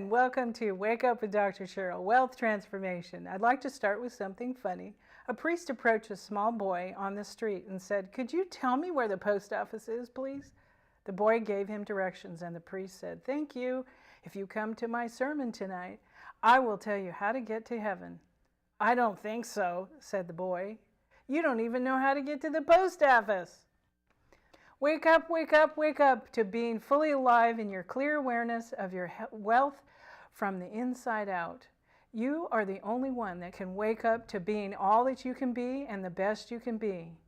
and welcome to Wake Up with Dr. Cheryl, Wealth Transformation. I'd like to start with something funny. A priest approached a small boy on the street and said, "Could you tell me where the post office is, please?" The boy gave him directions, and the priest said, "Thank you. If you come to my sermon tonight, I will tell you how to get to heaven." "I don't think so," said the boy. "You don't even know how to get to the post office." Wake up, wake up, wake up to being fully alive in your clear awareness of your wealth from the inside out. You are the only one that can wake up to being all that you can be and the best you can be.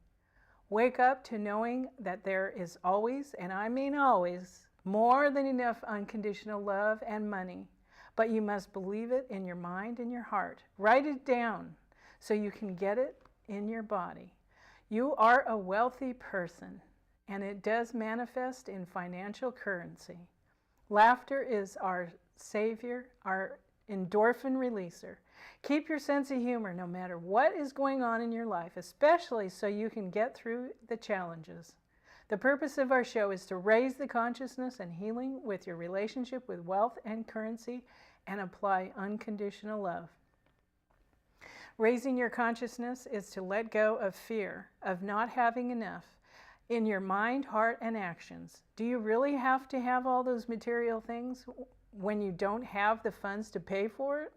Wake up to knowing that there is always, and I mean always, more than enough unconditional love and money. But you must believe it in your mind and your heart. Write it down so you can get it in your body. You are a wealthy person, and it does manifest in financial currency. Laughter is our savior, our endorphin releaser. Keep your sense of humor no matter what is going on in your life, especially so you can get through the challenges. The purpose of our show is to raise the consciousness and healing with your relationship with wealth and currency and apply unconditional love. Raising your consciousness is to let go of fear of not having enough in your mind, heart, and actions. Do you really have to have all those material things when you don't have the funds to pay for it?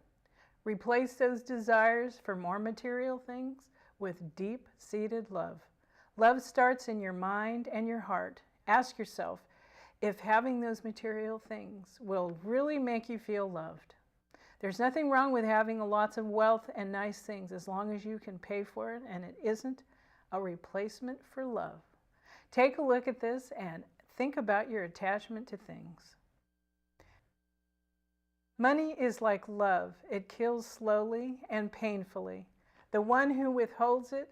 Replace those desires for more material things with deep-seated love. Love starts in your mind and your heart. Ask yourself if having those material things will really make you feel loved. There's nothing wrong with having lots of wealth and nice things as long as you can pay for it and it isn't a replacement for love. Take a look at this and think about your attachment to things. Money is like love. It kills slowly and painfully. The one who withholds it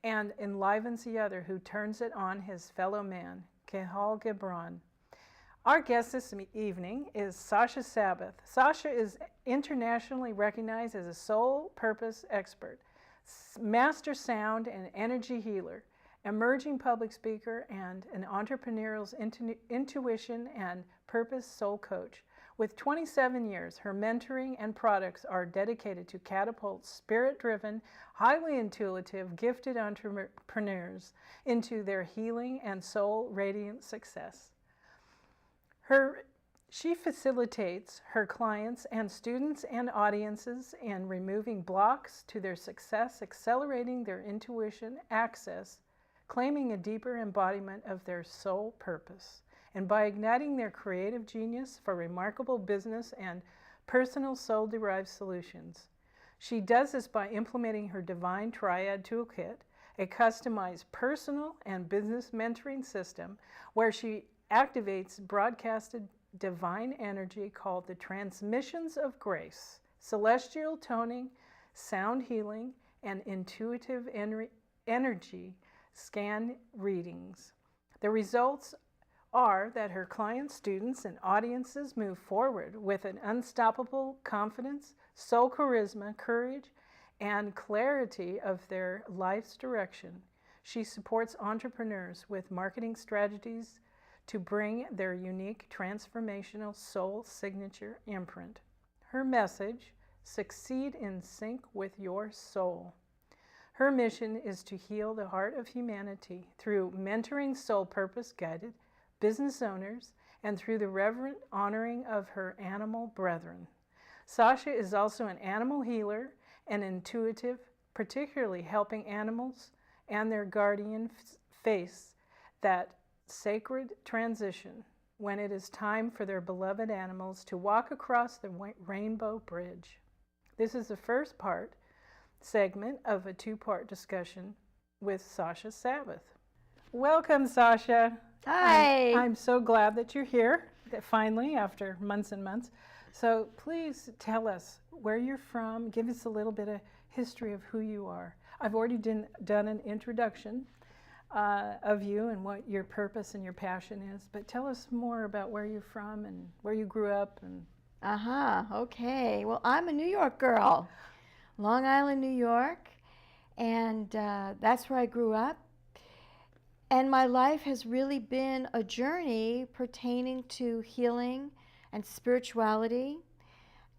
and enlivens the other who turns it on his fellow man. Kehal Gibran. Our guest this evening is Sasha Sabbeth. Sasha is internationally recognized as a soul purpose expert, master sound and energy healer, emerging public speaker, and an entrepreneurial intuition and purpose soul coach. With 27 years, her mentoring and products are dedicated to catapult spirit-driven, highly intuitive, gifted entrepreneurs into their healing and soul radiant success. She facilitates her clients and students and audiences in removing blocks to their success, accelerating their intuition access, claiming a deeper embodiment of their soul purpose, and by igniting their creative genius for remarkable business and personal soul-derived solutions. She does this by implementing her Divine Triad Toolkit, a customized personal and business mentoring system where she activates broadcasted divine energy called the transmissions of grace, celestial toning, sound healing, and intuitive energy scan readings. The results are that her clients, students, and audiences move forward with an unstoppable confidence, soul charisma, courage, and clarity of their life's direction. She supports entrepreneurs with marketing strategies to bring their unique transformational soul signature imprint. Her message, succeed in sync with your soul. Her mission is to heal the heart of humanity through mentoring soul purpose guided business owners and through the reverent honoring of her animal brethren. Sasha is also an animal healer and intuitive, particularly helping animals and their guardian face that sacred transition when it is time for their beloved animals to walk across the rainbow bridge. This is the first segment of a two-part discussion with Sasha Sabbeth. Welcome, Sasha. Hi. I'm so glad that you're here, finally, after months and months. So please tell us where you're from. Give us a little bit of history of who you are. I've already done an introduction of you and what your purpose and your passion is, but tell us more about where you're from and where you grew up. Okay. Well, I'm a New York girl, Long Island, New York, and that's where I grew up. And my life has really been a journey pertaining to healing and spirituality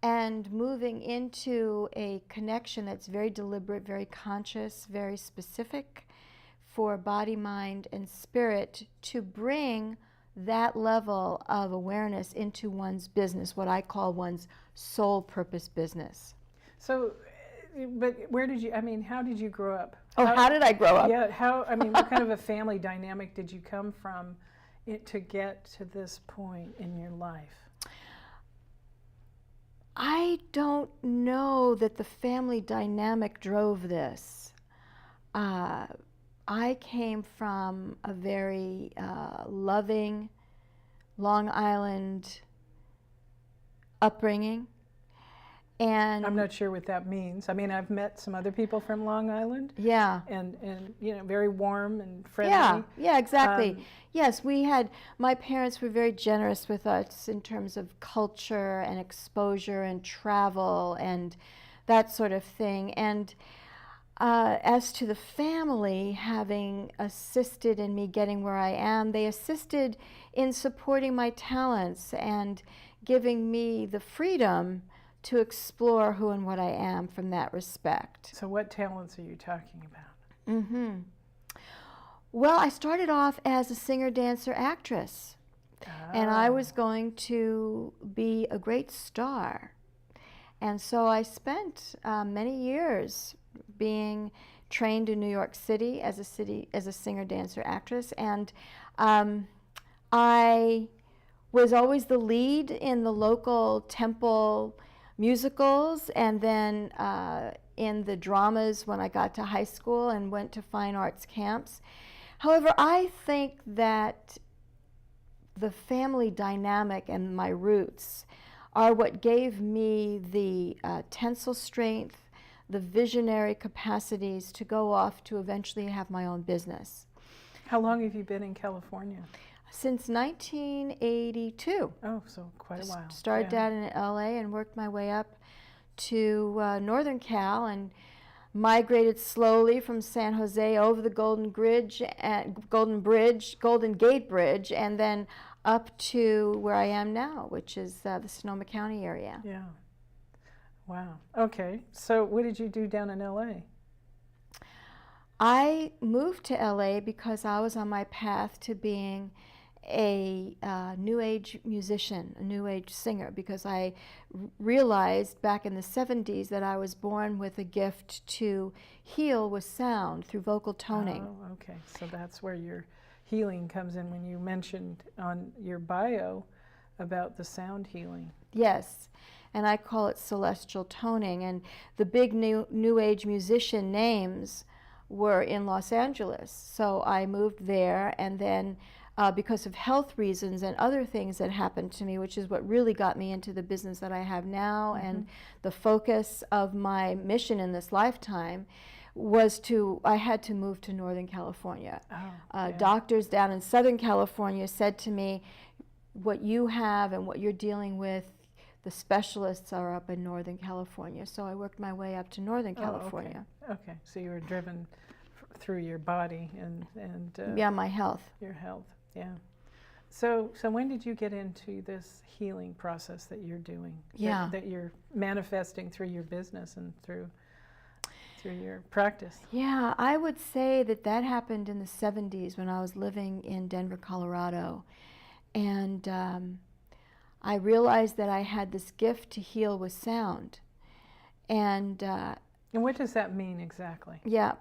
and moving into a connection that's very deliberate, very conscious, very specific for body, mind, and spirit to bring that level of awareness into one's business, what I call one's soul purpose business. So, but where did you, I mean, how did you grow up? Oh, how did I grow up? Yeah, how, I mean, what kind of a family dynamic did you come from to get to this point in your life? I don't know that the family dynamic drove this. I came from a very loving Long Island upbringing. And I'm not sure what that means. I mean, I've met some other people from Long Island. Yeah. And you know, very warm and friendly. Yeah, exactly. Yes, my parents were very generous with us in terms of culture and exposure and travel and that sort of thing. And as to the family having assisted in me getting where I am, they assisted in supporting my talents and giving me the freedom to explore who and what I am from that respect. So what talents are you talking about? Mm-hmm. Well, I started off as a singer, dancer, actress. And I was going to be a great star. And so I spent many years being trained in New York City as a singer, dancer, actress. And I was always the lead in the local temple musicals, and then in the dramas when I got to high school and went to fine arts camps. However, I think that the family dynamic and my roots are what gave me the tensile strength, the visionary capacities to go off to eventually have my own business. How long have you been in California? Since 1982. Oh, so quite a while. Started out in LA and worked my way up to Northern Cal and migrated slowly from San Jose over the Golden Gate Bridge, and then up to where I am now, which is the Sonoma County area. Yeah. Wow. Okay. So what did you do down in LA? I moved to LA because I was on my path to being a new age musician, a new age singer, because I realized back in the 70s that I was born with a gift to heal with sound through vocal toning. Oh, okay. So that's where your healing comes in when you mentioned on your bio about the sound healing. Yes, and I call it celestial toning. And the big new age musician names were in Los Angeles. So I moved there, and then because of health reasons and other things that happened to me, which is what really got me into the business that I have now, and the focus of my mission in this lifetime was I had to move to Northern California. Doctors down in Southern California said to me, what you have and what you're dealing with, the specialists are up in Northern California. So I worked my way up to Northern California. Okay. So you were driven through your body and my health. Your health. Yeah. So when did you get into this healing process that you're doing? Yeah. That you're manifesting through your business and through your practice? Yeah, I would say that happened in the 70s when I was living in Denver, Colorado. And I realized that I had this gift to heal with sound. And what does that mean exactly? Yeah.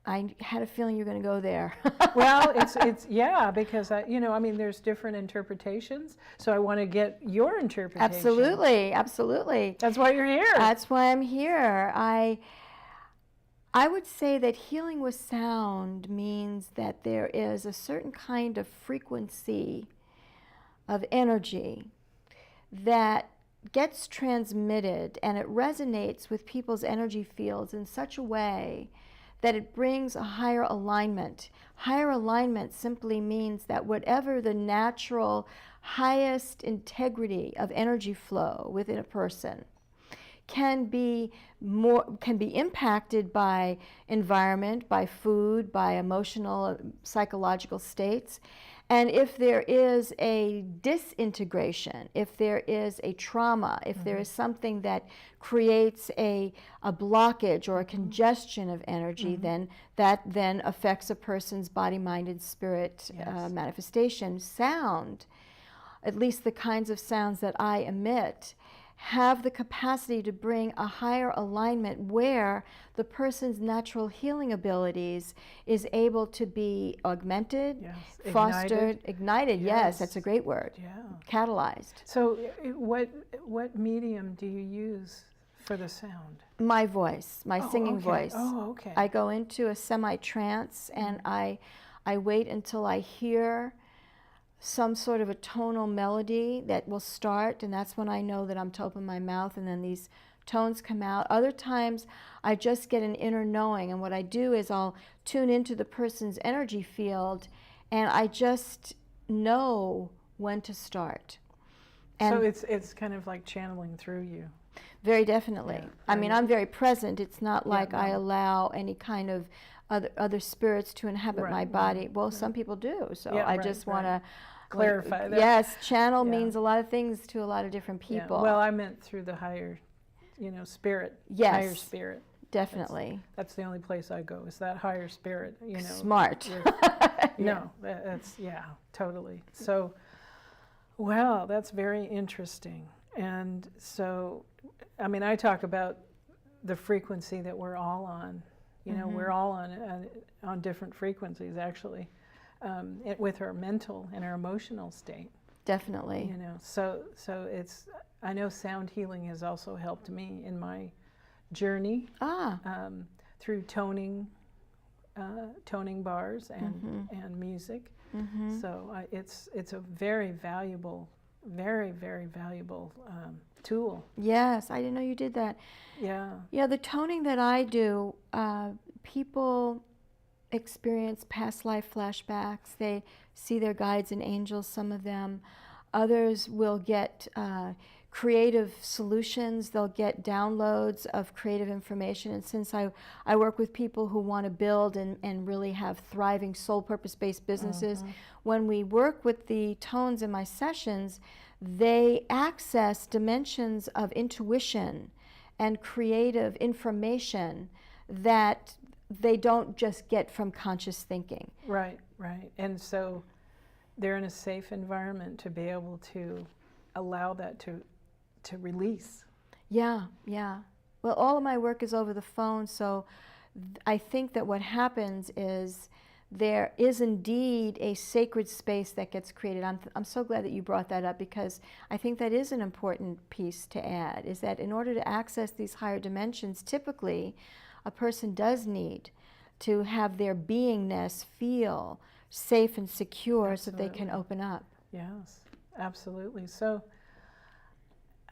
I had a feeling you're going to go there. Well, it's because there's different interpretations, so I want to get your interpretation. Absolutely. That's why you're here. That's why I'm here. I would say that healing with sound means that there is a certain kind of frequency of energy that gets transmitted, and it resonates with people's energy fields in such a way that it brings a higher alignment. Higher alignment simply means that whatever the natural highest integrity of energy flow within a person can be impacted by environment, by food, by emotional, psychological states. And if there is a disintegration, if there is a trauma, if there is something that creates a blockage or a congestion of energy, then that then affects a person's body, mind, and spirit manifestation. Sound, at least the kinds of sounds that I emit, have the capacity to bring a higher alignment where the person's natural healing abilities is able to be augmented, fostered, ignited. Yes, that's a great word. Catalyzed. So what medium do you use for the sound? My voice, my singing voice. Oh, okay. I go into a semi-trance and I wait until I hear some sort of a tonal melody that will start, and that's when I know that I'm to open my mouth, and then these tones come out. Other times I just get an inner knowing, and what I do is I'll tune into the person's energy field and I just know when to start. And so it's kind of like channeling through you. Very definitely. I mean, I'm very present. It's not like I allow any kind of other spirits to inhabit my body. Well, some people do, so I just want to clarify that. Yes, channel means a lot of things to a lot of different people. Well, I meant through the higher, spirit. Yes. Higher spirit. Definitely. That's the only place I go, is that higher spirit, Smart. No, that's, totally. So, well, that's very interesting. And so, I mean, I talk about the frequency that we're all on. We're all on different frequencies, actually, with our mental and our emotional state. Definitely. So it's, I know sound healing has also helped me in my journey through toning bars and music. So it's a very valuable, very, very valuable tool. Yes, I didn't know you did that. Yeah, the toning that I do, people experience past life flashbacks. They see their guides and angels, some of them. Others will get creative solutions. They'll get downloads of creative information. And since I work with people who want to build and really have thriving soul purpose-based businesses, when we work with the tones in my sessions, they access dimensions of intuition and creative information that they don't just get from conscious thinking. Right. And so they're in a safe environment to be able to allow that to release. Yeah. Well, all of my work is over the phone, so I think that what happens is there is indeed a sacred space that gets created. I'm so glad that you brought that up, because I think that is an important piece to add, is that in order to access these higher dimensions, typically a person does need to have their beingness feel safe and secure. Absolutely. So they can open up. Yes, absolutely. So,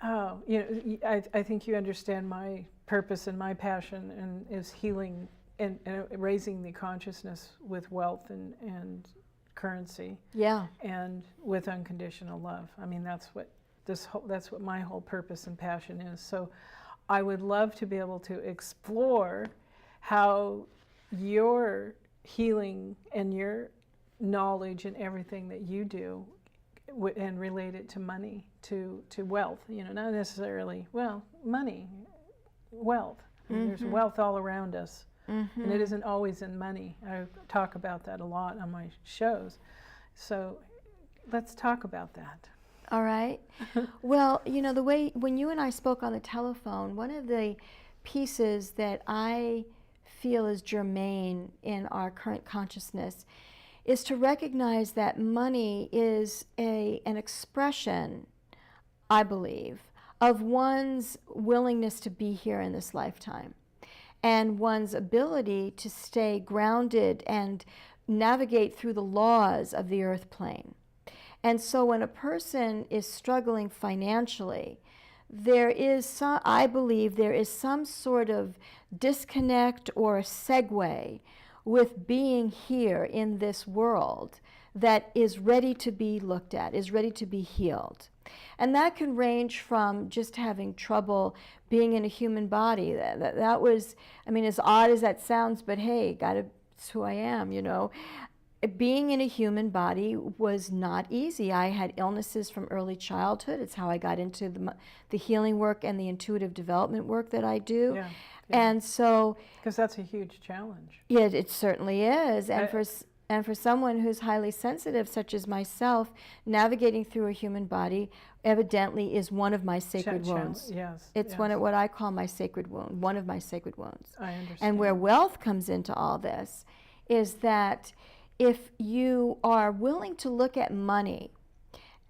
I think you understand my purpose and my passion, and is healing and raising the consciousness with wealth and currency. Yeah. And with unconditional love. I mean, that's what my whole purpose and passion is. So, I would love to be able to explore how your healing and your knowledge and everything that you do and relate it to money, to wealth, not necessarily, money, wealth. I mean, there's wealth all around us, and it isn't always in money. I talk about that a lot on my shows. So let's talk about that. All right. Well, the way, when you and I spoke on the telephone, one of the pieces that I feel is germane in our current consciousness is to recognize that money is an expression, I believe, of one's willingness to be here in this lifetime and one's ability to stay grounded and navigate through the laws of the earth plane. And so when a person is struggling financially, I believe there is some sort of disconnect or a segue with being here in this world that is ready to be looked at, is ready to be healed. And that can range from just having trouble being in a human body. That was, I mean, as odd as that sounds, but hey, it's who I am, being in a human body was not easy. I had illnesses from early childhood. It's how I got into the healing work and the intuitive development work that I do. Yeah. And so, because that's a huge challenge. yeah, it certainly is. And for someone who's highly sensitive, such as myself, navigating through a human body evidently is one of my sacred wounds. Yes. It's one of what I call my sacred wound, one of my sacred wounds. I understand. And where wealth comes into all this is that if you are willing to look at money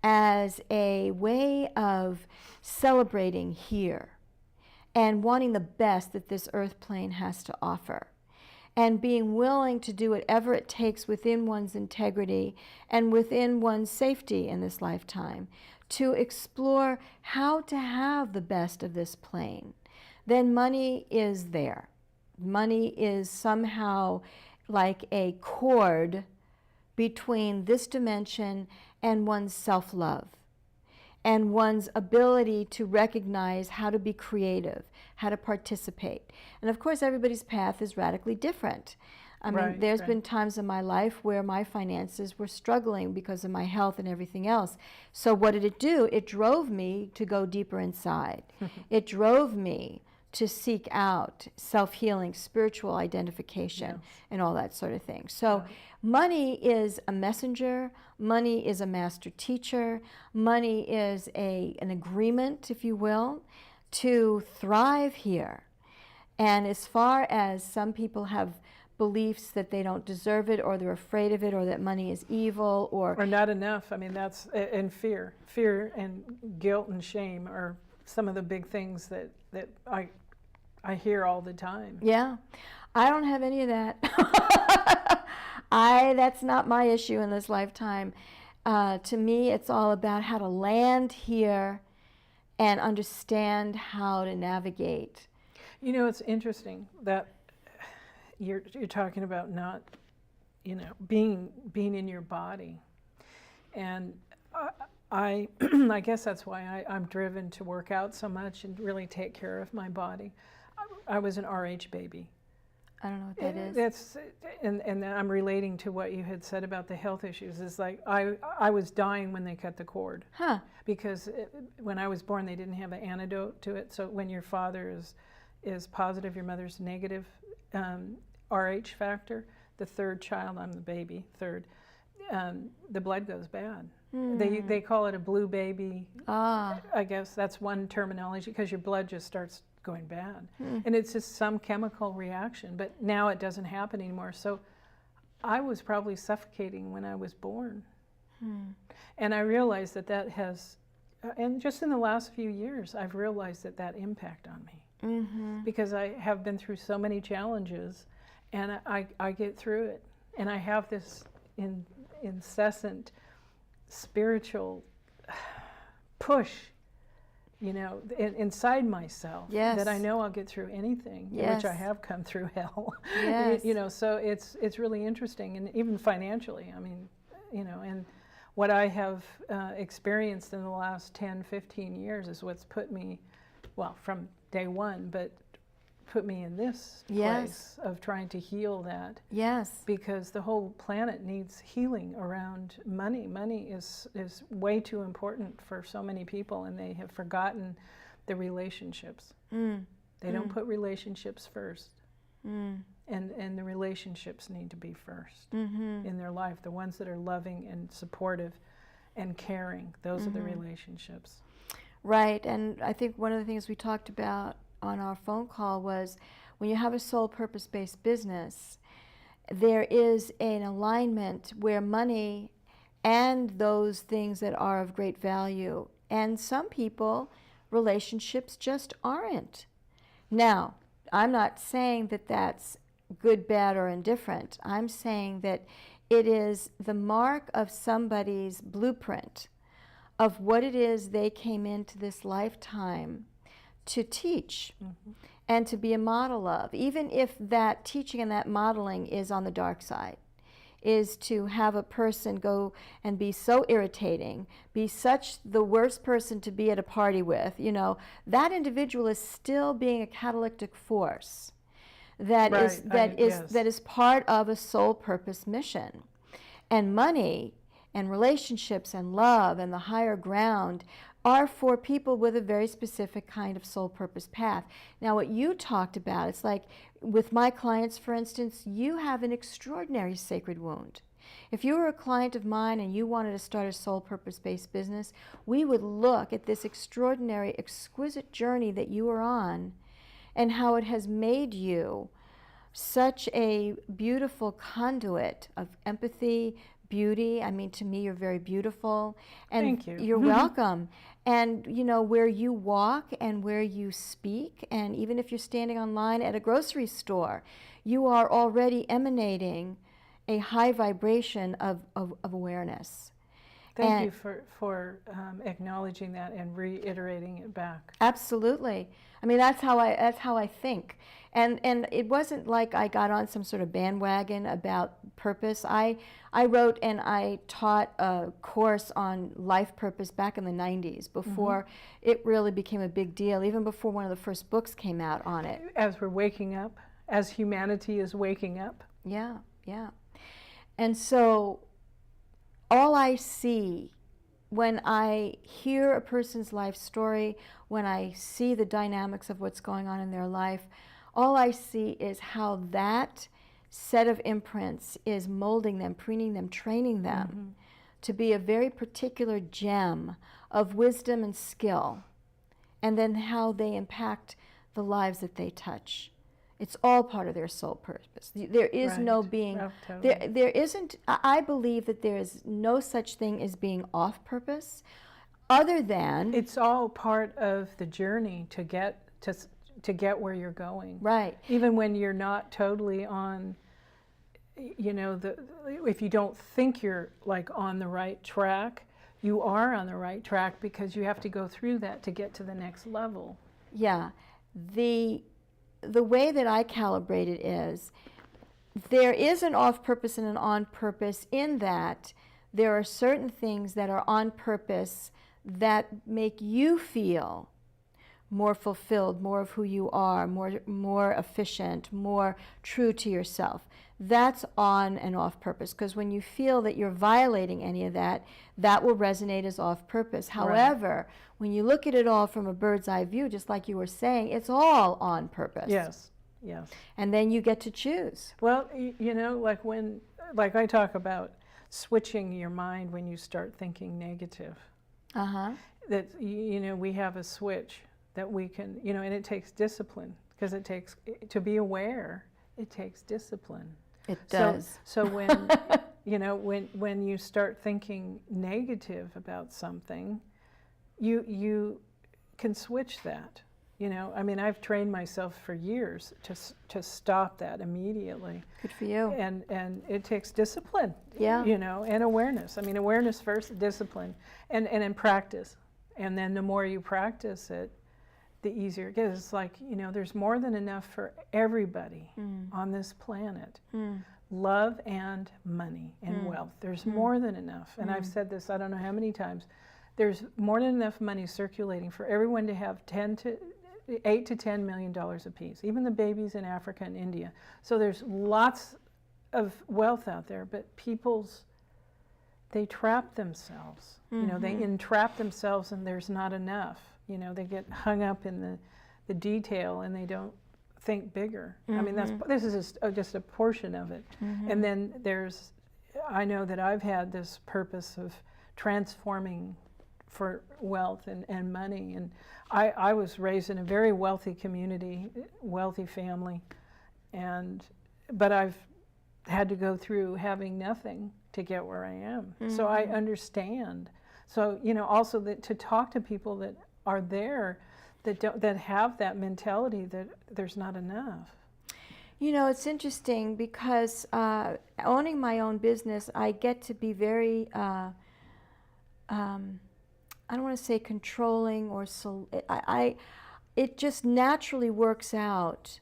as a way of celebrating here and wanting the best that this earth plane has to offer, and being willing to do whatever it takes within one's integrity and within one's safety in this lifetime to explore how to have the best of this plane, then money is there. Money is somehow like a cord between this dimension and one's self-love and one's ability to recognize how to be creative, how to participate. And of course, everybody's path is radically different. I mean, there's been times in my life where my finances were struggling because of my health and everything else. So what did it do? It drove me to go deeper inside. It drove me to seek out self-healing, spiritual identification, and all that sort of thing. So money is a messenger. Money is a master teacher. Money is an agreement, if you will, to thrive here. And as far as some people have beliefs that they don't deserve it, or they're afraid of it, or that money is evil, or not enough. I mean, that's, and fear and guilt and shame are some of the big things that I hear all the time. Yeah, I don't have any of that. That's not my issue in this lifetime. To me, it's all about how to land here and understand how to navigate. You know, it's interesting that you're talking about not, being in your body, and I I guess that's why I'm driven to work out so much and really take care of my body. I was an RH baby. I don't know what that is. That's, and I'm relating to what you had said about the health issues. It's like I was dying when they cut the cord. Huh. Because when I was born, they didn't have an antidote to it. So when your father is positive, your mother's negative RH factor, the third child, I'm the baby, third, the blood goes bad. They call it a blue baby. I guess that's one terminology, because your blood just starts going bad. And it's just some chemical reaction, but now it doesn't happen anymore. So I was probably suffocating when I was born. And I realized that has, and just in the last few years, I've realized that impact on me. Because I have been through so many challenges, and I get through it. And I have this incessant spiritual push, inside myself, that I know I'll get through anything, which I have come through hell. So it's really interesting, and even financially, I mean, and what I have experienced in the last 10, 15 years is what's put me, well, from day one, but put me in this place of trying to heal that. Because the whole planet needs healing around money. Money is way too important for so many people, and they have forgotten the relationships. They don't put relationships first. And the relationships need to be first in their life. The ones that are loving and supportive and caring, those are the relationships. Right, and I think one of the things we talked about on our phone call was when you have a sole purpose-based business, there is an alignment where money and those things that are of great value, and some people, relationships just aren't. Now, I'm not saying that that's good, bad, or indifferent. I'm saying that it is the mark of somebody's blueprint of what it is they came into this lifetime to teach and to be a model of, even if that teaching and that modeling is on the dark side, is to have a person go and be so irritating, be such the worst person to be at a party with, that individual is still being a catalytic force that is part of a soul purpose mission. And money and relationships and love and the higher ground are for people with a very specific kind of soul purpose path. Now, what you talked about, it's like with my clients, for instance, you have an extraordinary sacred wound. If you were a client of mine and you wanted to start a soul purpose-based business, we would look at this extraordinary, exquisite journey that you are on and how it has made you such a beautiful conduit of empathy, beauty. I mean, to me, you're very beautiful. And thank you. You're welcome. And, you know, where you walk and where you speak, and even if you're standing online at a grocery store, you are already emanating a high vibration of awareness. Thank you for acknowledging that and reiterating it back. Absolutely. I mean, that's how I think. And it wasn't like I got on some sort of bandwagon about purpose. I wrote and I taught a course on life purpose back in the 90s before it really became a big deal, even before one of the first books came out on it. As we're waking up, as humanity is waking up. Yeah, yeah. And so all I see when I hear a person's life story, when I see the dynamics of what's going on in their life, all I see is how that set of imprints is molding them, preening them, training them to be a very particular gem of wisdom and skill, and then how they impact the lives that they touch. It's all part of their soul purpose. There is no being, totally. there isn't, I believe that there is no such thing as being off purpose, other than... It's all part of the journey to get where you're going. Right. Even when you're not totally on, you know, if you don't think you're like on the right track, you are on the right track because you have to go through that to get to the next level. Yeah. The way that I calibrate it is, there is an off purpose and an on purpose, in that there are certain things that are on purpose that make you feel more fulfilled, more of who you are, more efficient, more true to yourself. That's on and off purpose, because when you feel that you're violating any of that, that will resonate as off purpose. However, when you look at it all from a bird's eye view, just like you were saying, it's all on purpose. Yes, yes. And then you get to choose. Well, you know, like I talk about switching your mind when you start thinking negative. That, you know, we have a switch that we can, you know, and it takes discipline, because it takes, to be aware, it takes discipline. It does. So when, you know, when you start thinking negative about something, you can switch that. You know, I mean, I've trained myself for years to stop that immediately. Good for you. And it takes discipline. Yeah. You know, and awareness. I mean, awareness first, discipline, and in practice. And then the more you practice it, the easier it gets. It's like, you know, there's more than enough for everybody on this planet. Love and money and wealth. There's more than enough. And I've said this, I don't know how many times. There's more than enough money circulating for everyone to have $8 to $10 million apiece, even the babies in Africa and India. So there's lots of wealth out there, but they trap themselves. You know, they entrap themselves, and there's not enough. You know, they get hung up in the detail, and they don't think bigger. I mean, this is just a portion of it. And then I know that I've had this purpose of transforming for wealth and money. And I was raised in a very wealthy community, wealthy family, but I've had to go through having nothing to get where I am. So I understand. So, you know, also to talk to people that are there, that have that mentality that there's not enough. You know, it's interesting because owning my own business, I get to be very, I don't want to say controlling or it just naturally works out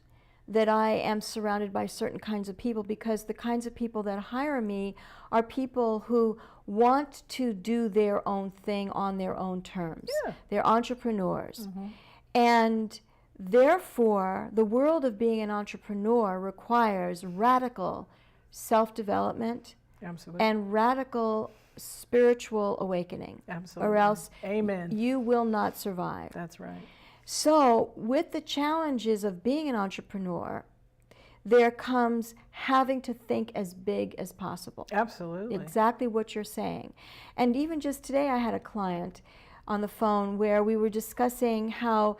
that I am surrounded by certain kinds of people, because the kinds of people that hire me are people who want to do their own thing on their own terms. Yeah. They're entrepreneurs. And therefore, the world of being an entrepreneur requires radical self-development, Absolutely. and radical spiritual awakening. Absolutely. Or else Amen. you will not survive. That's right. So, with the challenges of being an entrepreneur, there comes having to think as big as possible. Absolutely. Exactly what you're saying. And even just today, I had a client on the phone where we were discussing how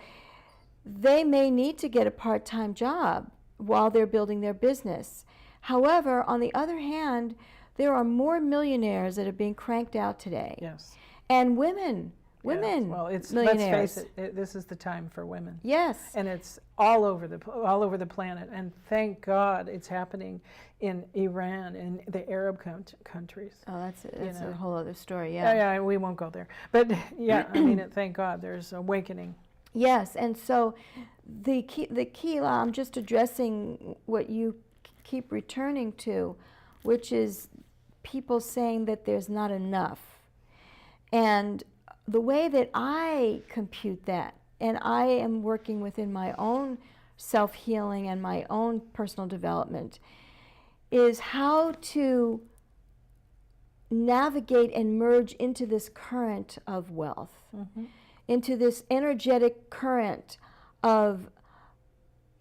they may need to get a part-time job while they're building their business. However, on the other hand, there are more millionaires that are being cranked out today. Yes. And women, Yes. Well, it's, millionaires. let's face it, this is the time for women. Yes. And it's all over the planet. And thank God it's happening in Iran and the Arab countries. Oh, that's know. a whole other story, yeah. Yeah, we won't go there. But yeah, I mean, thank God there's awakening. Yes, and so the key, I'm just addressing what you keep returning to, which is people saying that there's not enough. And the way that I compute that, and I am working within my own self-healing and my own personal development, is how to navigate and merge into this current of wealth, into this energetic current of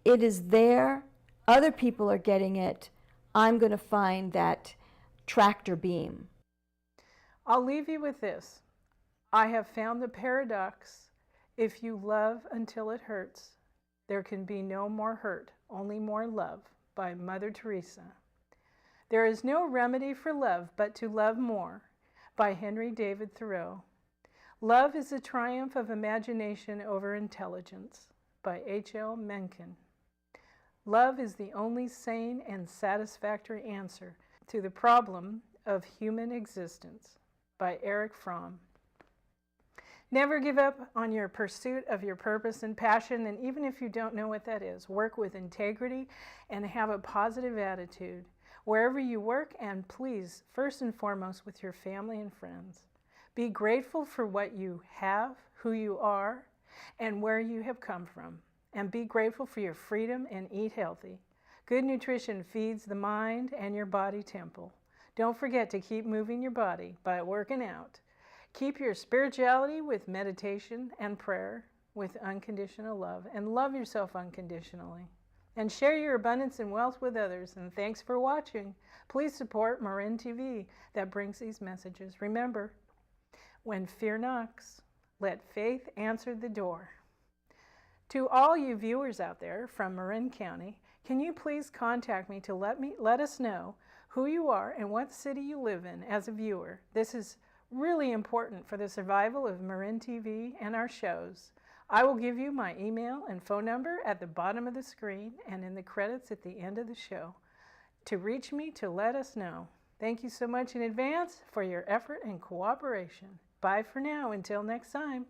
it is there, other people are getting it, I'm going to find that tractor beam. I'll leave you with this. I have found the paradox. If you love until it hurts, there can be no more hurt, only more love, by Mother Teresa. There is no remedy for love but to love more, by Henry David Thoreau. Love is the triumph of imagination over intelligence, by H.L. Mencken. Love is the only sane and satisfactory answer to the problem of human existence, by Erich Fromm. Never give up on your pursuit of your purpose and passion, and even if you don't know what that is, work with integrity and have a positive attitude wherever you work, and please, first and foremost, with your family and friends. Be grateful for what you have, who you are, and where you have come from, and be grateful for your freedom and eat healthy. Good nutrition feeds the mind and your body temple. Don't forget to keep moving your body by working out. Keep your spirituality with meditation and prayer, with unconditional love, and love yourself unconditionally. And share your abundance and wealth with others. And thanks for watching. Please support Marin TV that brings these messages. Remember, when fear knocks, let faith answer the door. To all you viewers out there from Marin County, can you please contact me to let us know who you are and what city you live in as a viewer. This is really important for the survival of Marin TV and our shows. I will give you my email and phone number at the bottom of the screen and in the credits at the end of the show to reach me to let us know. Thank you so much in advance for your effort and cooperation. Bye for now. Until next time.